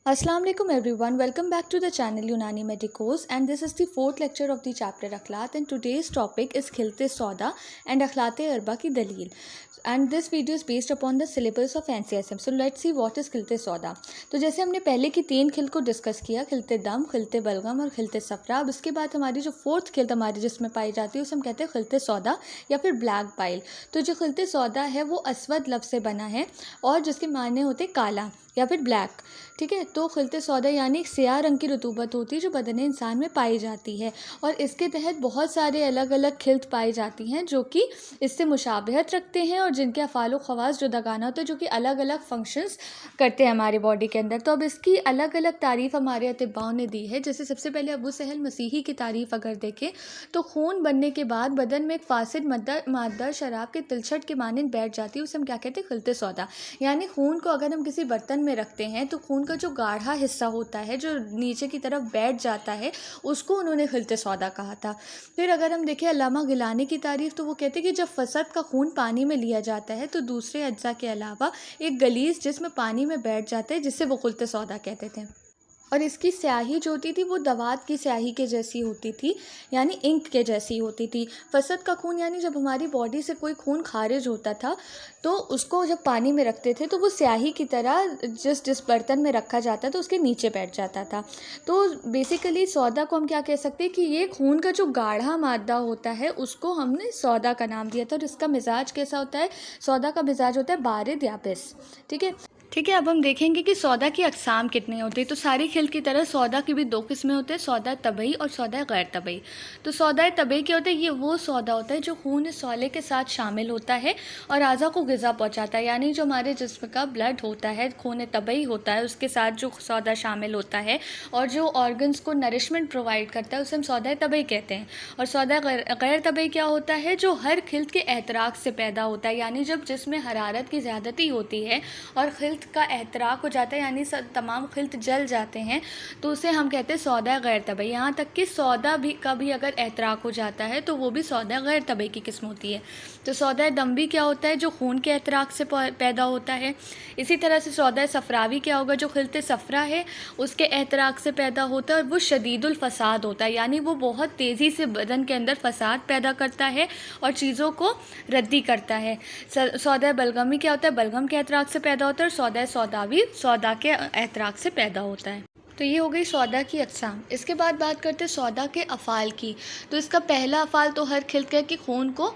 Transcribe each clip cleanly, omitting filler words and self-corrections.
Assalamu alaikum everyone, welcome back to the channel Unani Medicos, and this is the fourth lecture of the chapter Akhlat, and today's topic is Khilte Sauda and Akhlate Arba ki Dalil, and this video is based upon the syllabus of NCSM. So let's see what is Khilte Sauda. तो जैसे हमने पहले की 3 खिल को discuss किया, खिलते दम, खिलते बलगम और खिलते सफरा। अब इसके बाद हमारी जो फोर्थ खिल्त हमारी जिसमें पाई जाती है उसे हम कहते हैं खिलते सौदा या फिर ब्लैक पाइल। तो जो खिलते सौदा है वो अस्वद लफ्ज़ से बना है और जिसके मायने होते काला या फिर ब्लैक, ठीक है। तो खिलते सौदा यानी सियाह रंग की रतूबत होती है जो बदन इंसान में पाई जाती है, और इसके तहत बहुत सारे अलग अलग खिल्त पाई जाती हैं जो कि इससे मुशाबहत रखते हैं और जिनके अफ़ाल व ख़वास जुदागाना होते हैं, जो कि अलग अलग फंक्शंस करते हैं हमारी बॉडी के अंदर। तो अब इसकी अलग अलग तारीफ़ हमारे अतिबाओं ने दी है। जैसे सबसे पहले अबू सहल मसीही की तारीफ़ अगर देखें तो खून बनने के बाद बदन में एक फासिद मादा शराब के तिलछट के मानंद बैठ जाती है, उसे हम क्या कहते हैं? खिलते सौदा। यानी खून को अगर हम किसी बर्तन में रखते हैं तो खून का जो गाढ़ा हिस्सा होता है जो नीचे की तरफ बैठ जाता है उसको उन्होंने खिलते सौदा कहा था। फिर अगर हम देखें अल्लामा गिलानी की तारीफ़, तो वो कहते हैं कि जब फसद का खून पानी में लिया जाता है तो दूसरे अज्जा के अलावा एक गलीज़ जिसमें पानी में बैठ जाता है, जिससे वो खिलते सौदा कहते थे। और इसकी स्याही जो होती थी वो दवात की स्याही के जैसी होती थी, यानी इंक के जैसी होती थी। फसद का खून यानी जब हमारी बॉडी से कोई खून खारिज होता था तो उसको जब पानी में रखते थे तो वो स्याही की तरह जिस बर्तन में रखा जाता तो उसके नीचे बैठ जाता था। तो बेसिकली सौदा को हम क्या कह सकते हैं कि ये खून का जो गाढ़ा मादा होता है उसको हमने सौदा का नाम दिया था। और इसका मिजाज कैसा होता है? सौदा का मिजाज होता है बारिद याबिस, ठीक है। अब हम देखेंगे कि सौदा की अक़साम कितनी होती है। तो सारी खिल की तरह सौदा की भी 2 किस्में होते हैं, सौदा तबई और सौदा गैर तबई। तो सौदा तबई क्या होता है? ये वो सौदा होता है जो खून सौले के साथ शामिल होता है और आज़ा को ग़िज़ा पहुंचाता है। यानी जो हमारे जिस्म का ब्लड होता है, खून तबई होता है, उसके साथ जो सौदा शामिल होता है और जो ऑर्गन्स को नरिशमेंट प्रोवाइड करता है उसे हम सौदा तबई कहते हैं। और सौदा गैर तबई क्या होता है? जो हर खिल्त के एहतराक से पैदा होता है। यानी जब जिसमें हरारत की ज़्यादती होती है और खिल्त का एहतराक हो जाता है, यानी तमाम खिल्त जल जाते हैं, तो उसे हम कहते हैं सौदा गैर तबई। यहाँ तक कि सौदा भी का भी अगर एहतराक हो जाता है तो वो भी सौदा गैर तबई की किस्म होती है। तो सौदा दम भी क्या होता है? जो खून के एहतराक से पैदा होता है। इसी तरह से सौदा सफरावी क्या होगा? जो खिलते सफरा है उसके एहतराक से पैदा होता है और वो शदीदुल फसाद होता है, यानी वो बहुत तेज़ी से बदन के अंदर फसाद पैदा करता है और चीज़ों को रद्दी करता है। सौदा बलगमी क्या होता है? बलगम के एहतराक से पैदा होता है। और सौदावी सौदा के एहतराक से पैदा होता है। तो ये हो गई सौदा की अक़साम। इसके बाद बात करते हैं सौदा के अफ़ाल की। तो इसका पहला अफ़ाल तो हर खिल्त का कि खून को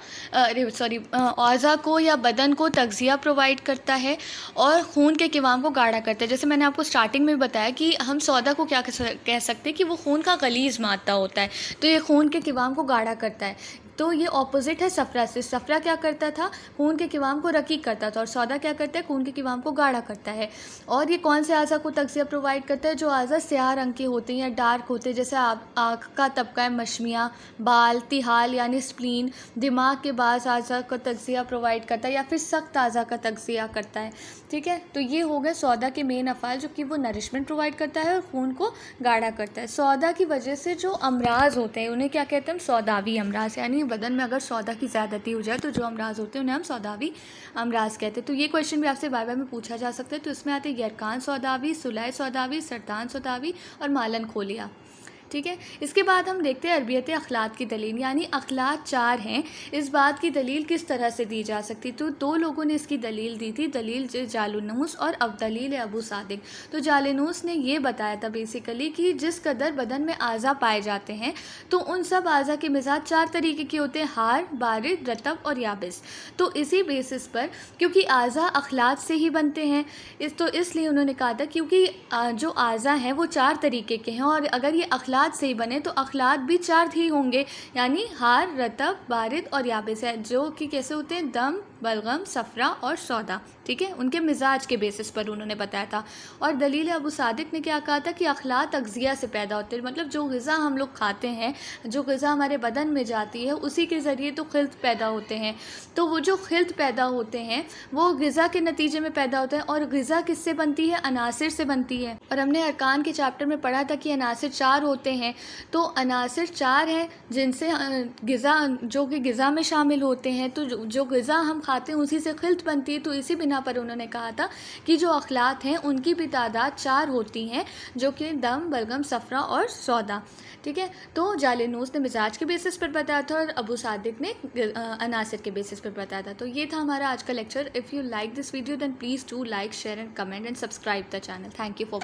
औज़ा को या बदन को तग़ज़िया प्रोवाइड करता है और खून के क़िवाम को गाढ़ा करता है। जैसे मैंने आपको स्टार्टिंग में बताया कि हम सौदा को क्या कह सकते हैं कि वो खून का गलीज़ मादा होता है, तो ये खून के क़िवाम को गाढ़ा करता है। तो ये ऑपोजिट है सफरा से। सफरा क्या करता था? खून के क़िवाम को रकीक करता था, और सौदा क्या करता है? खून के क़िवाम को गाढ़ा करता है। और ये कौन से आज़ा को तग़ज़िया प्रोवाइड करता है? जो आज़ा स्याह रंग के होते हैं या डार्क होते हैं, जैसे आँख का तबका है, मशमिया, बाल, तिहाल यानी स्प्लीन, दिमाग के बाज़ आज़ा को तग़ज़िया प्रोवाइड करता है या फिर सख्त आज़ा का तग़ज़िया करता है, ठीक है। तो ये हो गया सौदा के मेन अफ़ाल, जो कि वो नरिशमेंट प्रोवाइड करता है और खून को गाढ़ा करता है। सौदा की वजह से जो अमराज़ होते हैं उन्हें क्या कहते हैं? सौदावी अमराज़। यानी बदन में अगर सौदा की ज़्यादती हो जाए तो जो अमराज़ होते हैं उन्हें हम सौदावी अमराज़ कहते हैं। तो ये क्वेश्चन भी आपसे बार बार में पूछा जा सकता है। तो इसमें आते हैं यरकान सौदावी, सुलह सौदावी, सरतान सौदावी और मालन खोलिया, ठीक है। इसके बाद हम देखते हैं अरबियत अखलात की दलील, यानी अखलात 4 हैं। इस बात की दलील किस तरह से दी जा सकती? तो 2 लोगों ने इसकी दलील दी थी, दलील जालूनूस और अब दलील अबू सादिक। तो जालूनूस ने ये बताया था बेसिकली कि जिस कदर बदन में आज़ा पाए जाते हैं तो उन सब आज़ा के मिजाज 4 तरीके के होते हैं, हार, बारिद, रतब और याबिस। तो इसी बेसिस पर, क्योंकि आज़ा अखलात से ही बनते हैं, इसलिए उन्होंने कहा था क्योंकि जो आज़ा हैं वो 4 तरीके के हैं और अगर ये अखलात से ही बने तो अखलात भी 4 ही होंगे, यानी हार, रतब, बारिद और याबिस है, जो कि कैसे होते हैं? दम, बलगम, सफरा और सौदा, ठीक है। उनके मिजाज के बेसिस पर उन्होंने बताया था। और दलील अबू सादिक ने क्या कहा था कि अखलात तग़ज़िया से पैदा होते हैं, मतलब जो ग़िज़ा हम लोग खाते हैं, जो ग़िज़ा हमारे बदन में जाती है उसी के ज़रिए तो खिल्त पैदा होते हैं। तो वो जो खिल्त पैदा होते हैं वो ग़िज़ा के नतीजे में पैदा होते हैं। और ग़िज़ा किससे बनती है? अनासिर से बनती है। और हमने अरकान के चैप्टर में पढ़ा था कि अनासिर 4 होते हैं। तो अनासिर 4 हैं जिनसे ग़िज़ा जो कि ग़िज़ा में शामिल होते हैं। तो जो ग़िज़ा हम खाते हैं उसी से खिल्त बनती है, तो इसी बिना पर उन्होंने कहा था कि जो अखलात हैं उनकी भी तादाद 4 होती हैं, जो कि दम, बलगम, सफ़रा और सौदा। ठीक है, तो जालिनूस ने मिजाज के बेसिस पर बताया था और अबू सादिक ने अनासर के बेसिस पर बताया था। तो ये था हमारा आज का lecture. If you like this video then please do like, share and comment and subscribe the channel. Thank you for